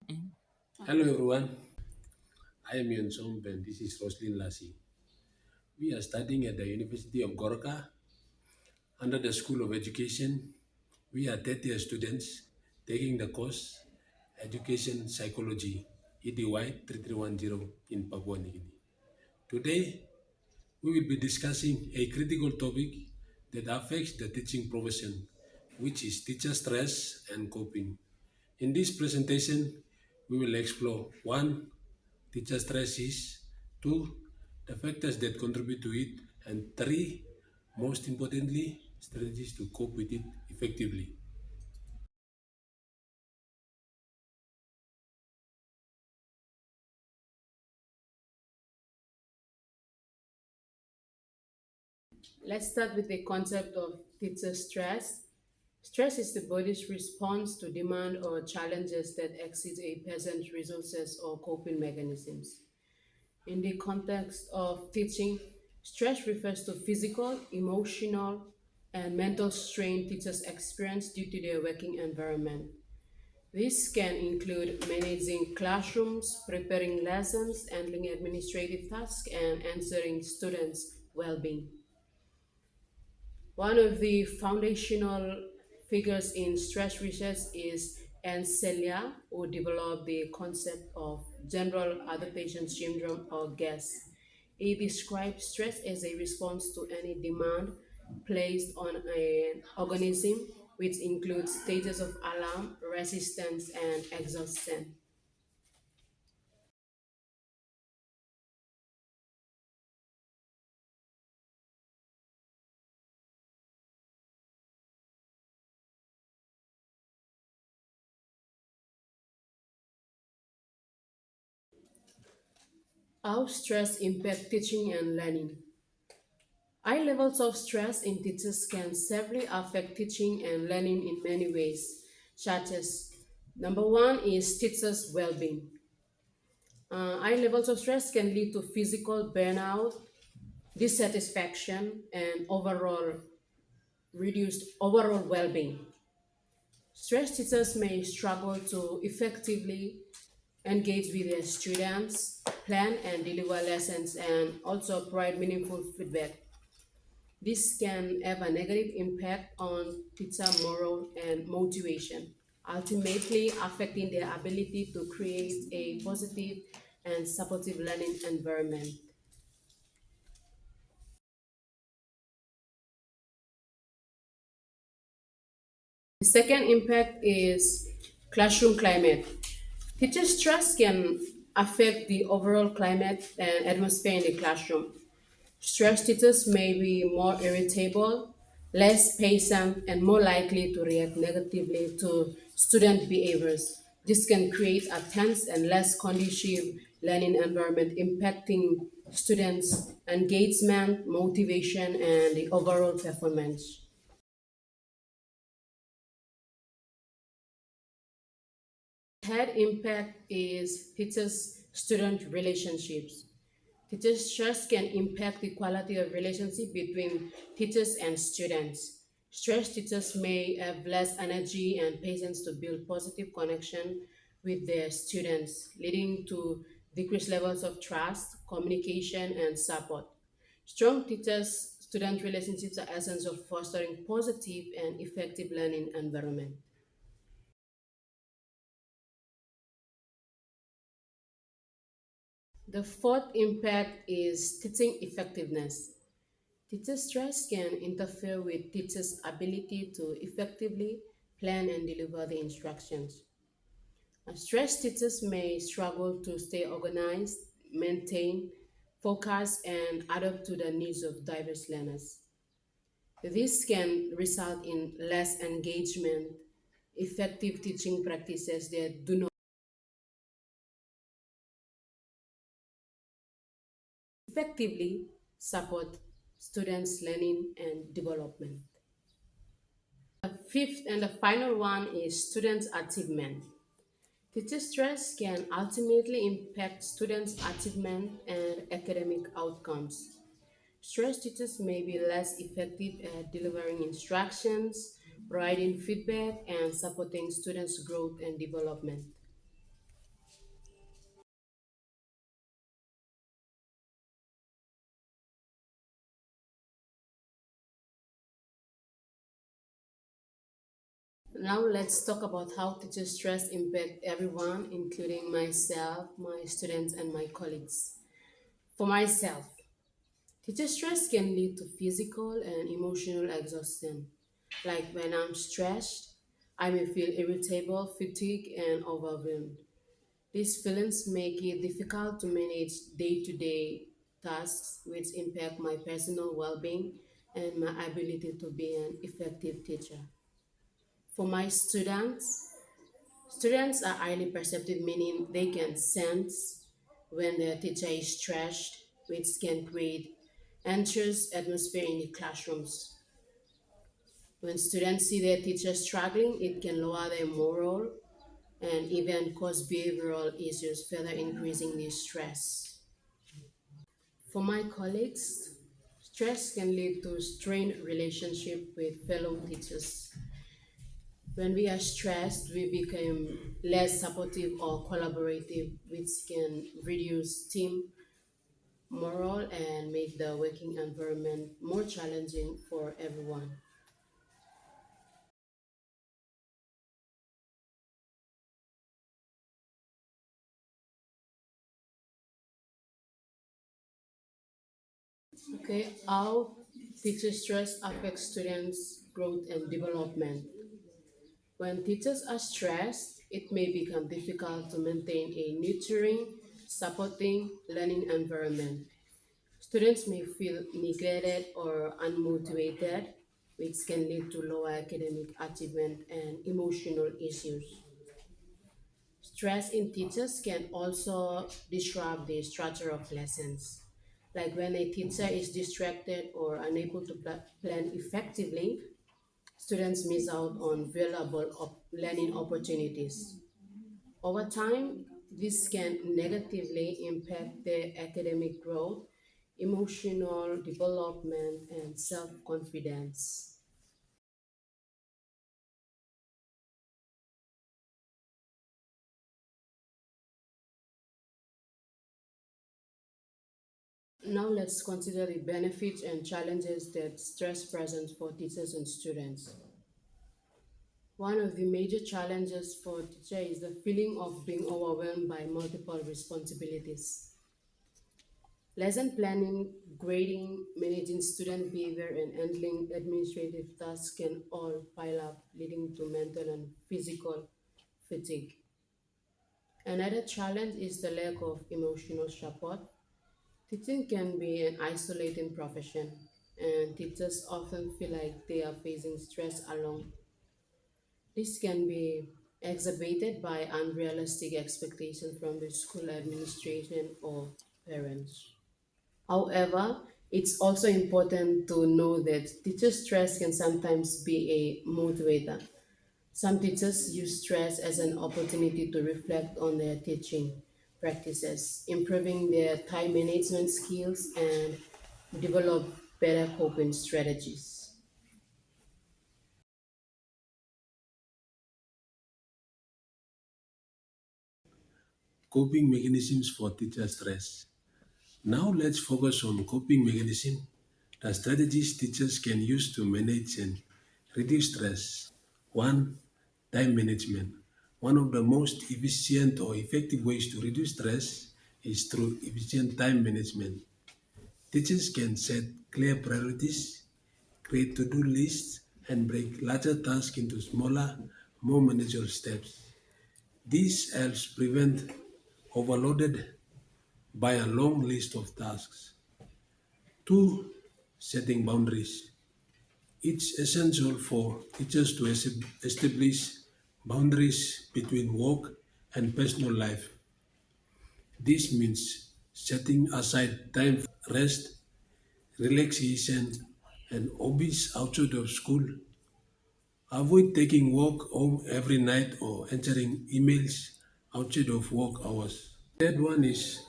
Hello everyone, I am Yonsong and this is Roslyn Lassie. We are studying at the University of Gorka under the School of Education. We are 30 students taking the course Education Psychology EDY 3310 in Papua New Guinea. Today, we will be discussing a critical topic that affects the teaching profession, which is teacher stress and coping. In this presentation, we will explore one, teacher stress is, two, the factors that contribute to it, and three, most importantly, strategies to cope with it effectively. Let's start with the concept of teacher stress. Stress is the body's response to demand or challenges that exceed a person's resources or coping mechanisms. In the context of teaching, stress refers to physical, emotional, and mental strain teachers experience due to their working environment. This can include managing classrooms, preparing lessons, handling administrative tasks, and answering students' well being. One of the foundational figures in stress research is Ancelia, who developed the concept of general adaptation syndrome or GAS. He describes stress as a response to any demand placed on an organism, which includes stages of alarm, resistance, and exhaustion. How stress impacts teaching and learning. High levels of stress in teachers can severely affect teaching and learning in many ways, such as number one is teachers' well being. High levels of stress can lead to physical burnout, dissatisfaction, and overall reduced overall well being. Stressed teachers may struggle to effectively engage with their students, plan and deliver lessons, and also provide meaningful feedback. This can have a negative impact on teacher morale and motivation, ultimately affecting their ability to create a positive and supportive learning environment. The second impact is classroom climate. Teacher stress can affect the overall climate and atmosphere in the classroom. Stressed teachers may be more irritable, less patient, and more likely to react negatively to student behaviors. This can create a tense and less conducive learning environment, impacting students' engagement, motivation, and the overall performance. Third impact is teachers student relationships. Teacher stress can impact the quality of relationship between teachers and students. Stressed teachers may have less energy and patience to build positive connection with their students, leading to decreased levels of trust, communication, and support. Strong teachers student relationships are essential for fostering positive and effective learning environment. The fourth impact is teaching effectiveness. Teacher stress can interfere with teachers' ability to effectively plan and deliver the instructions. Stressed teachers may struggle to stay organized, maintain focus, and adapt to the needs of diverse learners. This can result in less engagement, effective teaching practices that do not effectively support students' learning and development. The fifth and the final one is students' achievement. Teacher stress can ultimately impact students' achievement and academic outcomes. Stressed teachers may be less effective at delivering instructions, providing feedback, and supporting students' growth and development. Now let's talk about how teacher stress impact everyone, including myself, my students, and my colleagues. For myself, teacher stress can lead to physical and emotional exhaustion. Like when I'm stressed, I may feel irritable, fatigued, and overwhelmed. These feelings make it difficult to manage day to day tasks, which impact my personal well being and my ability to be an effective teacher. For my students, students are highly perceptive, meaning they can sense when the teacher is stressed, which can create anxious atmosphere in the classrooms. When students see their teacher struggling, it can lower their morale and even cause behavioral issues, further increasing the stress. For my colleagues, stress can lead to strained relationship with fellow teachers. When we are stressed, we become less supportive or collaborative, which can reduce team morale and make the working environment more challenging for everyone. Okay, how teacher stress affects students' growth and development. When teachers are stressed, it may become difficult to maintain a nurturing, supporting learning environment. Students may feel neglected or unmotivated, which can lead to lower academic achievement and emotional issues. Stress in teachers can also disrupt the structure of lessons. Like when a teacher is distracted or unable to plan effectively, students miss out on valuable learning opportunities. Over time, this can negatively impact their academic growth, emotional development, and self confidence. Now, let's consider the benefits and challenges that stress presents for teachers and students. One of the major challenges for teacher is the feeling of being overwhelmed by multiple responsibilities. Lesson planning, grading, managing student behavior, and handling administrative tasks can all pile up, leading to mental and physical fatigue. Another challenge is the lack of emotional support. Teaching can be an isolating profession, and teachers often feel like they are facing stress alone. This can be exacerbated by unrealistic expectations from the school administration or parents. However, it's also important to know that teacher stress can sometimes be a motivator. Some teachers use stress as an opportunity to reflect on their teaching practices, improving their time management skills, and develop better coping strategies. Coping mechanisms for teacher stress. Now let's focus on coping mechanism, the strategies teachers can use to manage and reduce stress. One, time management. One of the most efficient or effective ways to reduce stress is through efficient time management. Teachers can set clear priorities, create to-do lists, and break larger tasks into smaller, more manageable steps. This helps prevent overloaded by a long list of tasks. Two, setting boundaries. It's essential for teachers to establish boundaries between work and personal life. This means setting aside time for rest, relaxation, and hobbies outside of school. Avoid taking work home every night or entering emails outside of work hours. Third one is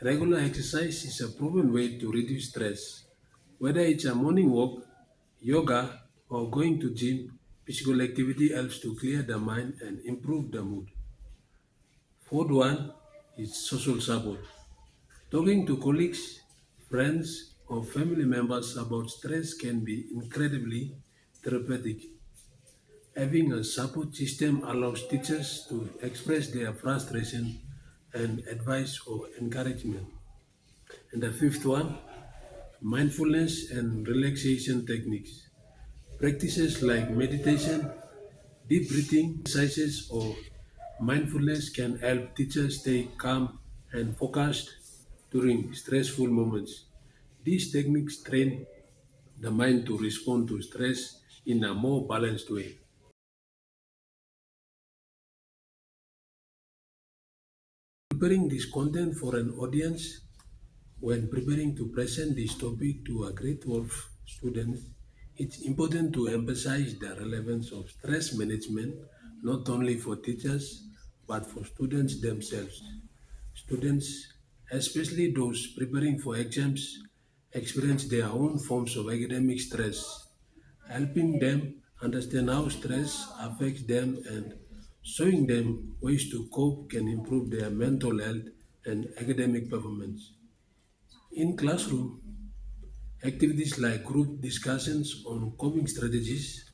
regular exercise is a proven way to reduce stress. Whether it's a morning walk, yoga, or going to gym, physical activity helps to clear the mind and improve the mood. Fourth one is social support. Talking to colleagues, friends, or family members about stress can be incredibly therapeutic. Having a support system allows teachers to express their frustration and advice or encouragement. And the fifth one, mindfulness and relaxation techniques. Practices like meditation, deep breathing exercises, or mindfulness can help teachers stay calm and focused during stressful moments. These techniques train the mind to respond to stress in a more balanced way. Preparing this content for an audience. When preparing to present this topic to a grade 12 students, it's important to emphasize the relevance of stress management not only for teachers but for students themselves. Students, especially those preparing for exams, experience their own forms of academic stress. Helping them understand how stress affects them and showing them ways to cope can improve their mental health and academic performance. In classroom, activities like group discussions on coping strategies,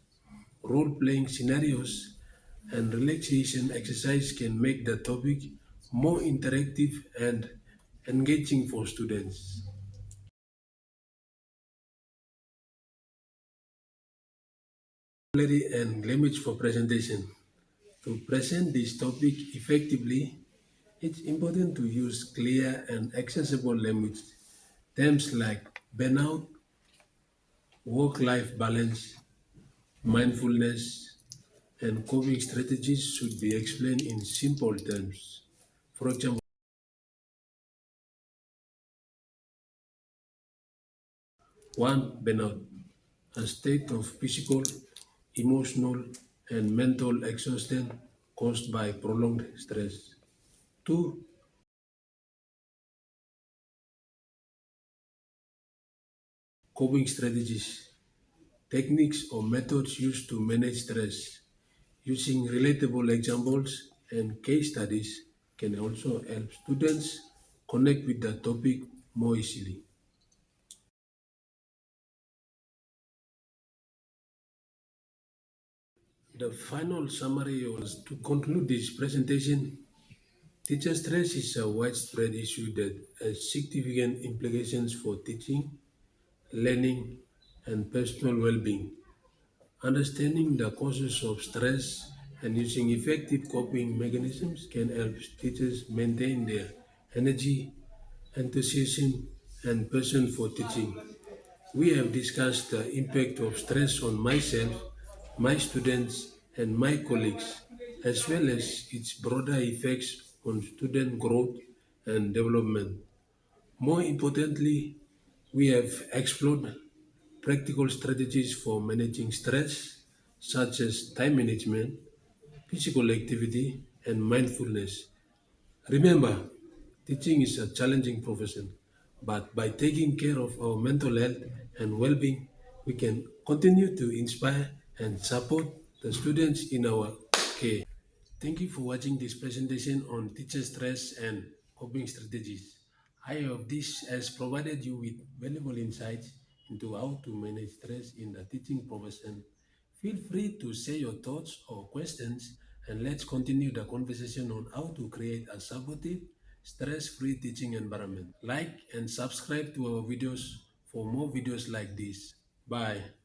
role playing scenarios, and relaxation exercise can make the topic more interactive and engaging for students. Clarity and language for presentation. To present this topic effectively, it's important to use clear and accessible language. Terms like burnout, work life balance, mindfulness, and coping strategies should be explained in simple terms. For example, one, burnout, a state of physical, emotional, and mental exhaustion caused by prolonged stress. Two, coping strategies, techniques or methods used to manage stress. Using relatable examples and case studies can also help students connect with the topic more easily. The final summary was to conclude this presentation. Teacher stress is a widespread issue that has significant implications for teaching, learning, and personal well being. Understanding the causes of stress and using effective coping mechanisms can help teachers maintain their energy, enthusiasm, and passion for teaching. We have discussed the impact of stress on myself, my students, and my colleagues, as well as its broader effects on student growth and development. More importantly, we have explored practical strategies for managing stress, such as time management, physical activity, and mindfulness. Remember, teaching is a challenging profession, but by taking care of our mental health and well being, we can continue to inspire and support the students in our care. Thank you for watching this presentation on teacher stress and coping strategies. I hope this has provided you with valuable insights into how to manage stress in the teaching profession. Feel free to share your thoughts or questions, and let's continue the conversation on how to create a supportive, stress-free teaching environment. Like and subscribe to our videos for more videos like this. Bye.